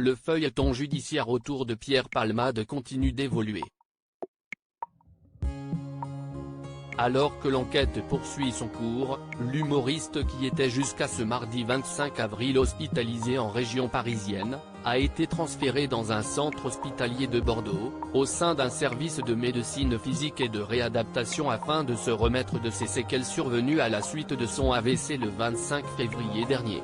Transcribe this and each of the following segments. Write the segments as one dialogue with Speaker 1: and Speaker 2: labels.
Speaker 1: le feuilleton judiciaire autour de Pierre Palmade continue d'évoluer. Alors que l'enquête poursuit son cours, l'humoriste qui était jusqu'à ce mardi 25 avril hospitalisé en région parisienne, a été transféré dans un centre hospitalier de Bordeaux, au sein d'un service de médecine physique et de réadaptation afin de se remettre de ses séquelles survenues à la suite de son AVC le 25 février dernier.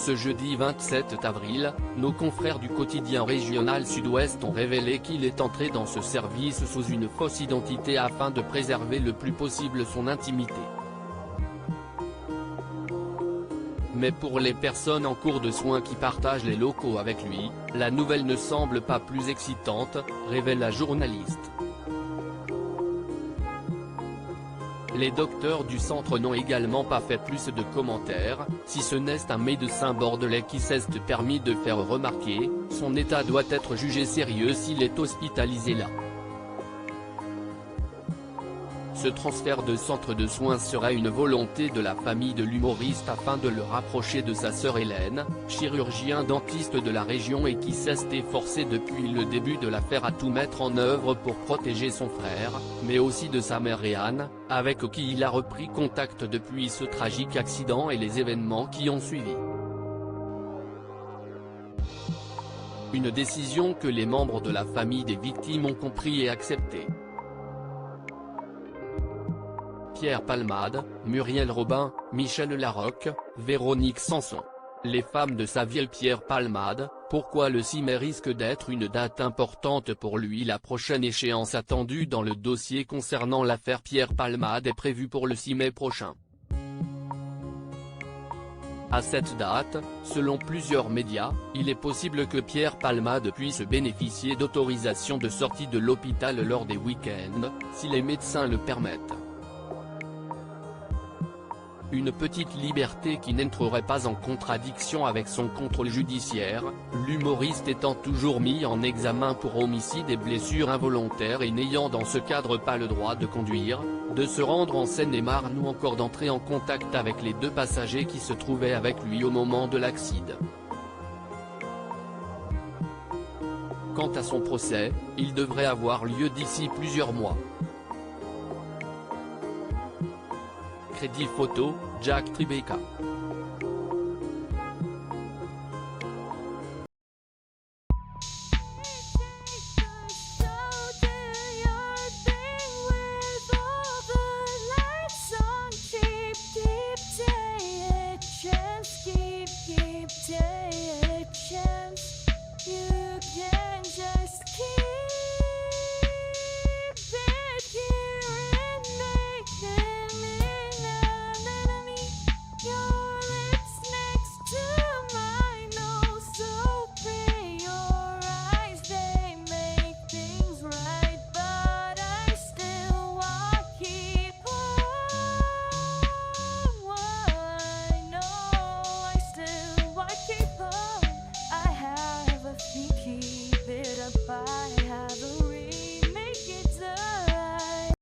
Speaker 1: Ce jeudi 27 avril, nos confrères du quotidien régional Sud-Ouest ont révélé qu'il est entré dans ce service sous une fausse identité afin de préserver le plus possible son intimité. Mais pour les personnes en cours de soins qui partagent les locaux avec lui, la nouvelle ne semble pas plus excitante, révèle la journaliste. Les docteurs du centre n'ont également pas fait plus de commentaires, si ce n'est un médecin bordelais qui s'est permis de faire remarquer, son état doit être jugé sérieux s'il est hospitalisé là. Ce transfert de centre de soins serait une volonté de la famille de l'humoriste afin de le rapprocher de sa sœur Hélène, chirurgien dentiste de la région et qui s'est efforcé depuis le début de l'affaire à tout mettre en œuvre pour protéger son frère, mais aussi de sa mère Réanne, avec qui il a repris contact depuis ce tragique accident et les événements qui ont suivi. Une décision que les membres de la famille des victimes ont compris et accepté. Pierre Palmade, Muriel Robin, Michel Larocque, Véronique Sanson. Les femmes de sa ville. Pierre Palmade, pourquoi le 6 mai risque d'être une date importante pour lui? La prochaine échéance attendue dans le dossier concernant l'affaire Pierre Palmade est prévue pour le 6 mai prochain. À cette date, selon plusieurs médias, il est possible que Pierre Palmade puisse bénéficier d'autorisation de sortie de l'hôpital lors des week-ends, si les médecins le permettent. Une petite liberté qui n'entrerait pas en contradiction avec son contrôle judiciaire, l'humoriste étant toujours mis en examen pour homicide et blessures involontaires et n'ayant dans ce cadre pas le droit de conduire, de se rendre en Seine-et-Marne ou encore d'entrer en contact avec les deux passagers qui se trouvaient avec lui au moment de l'accident. Quant à son procès, il devrait avoir lieu d'ici plusieurs mois. Crédit photo, Jack Tribeca.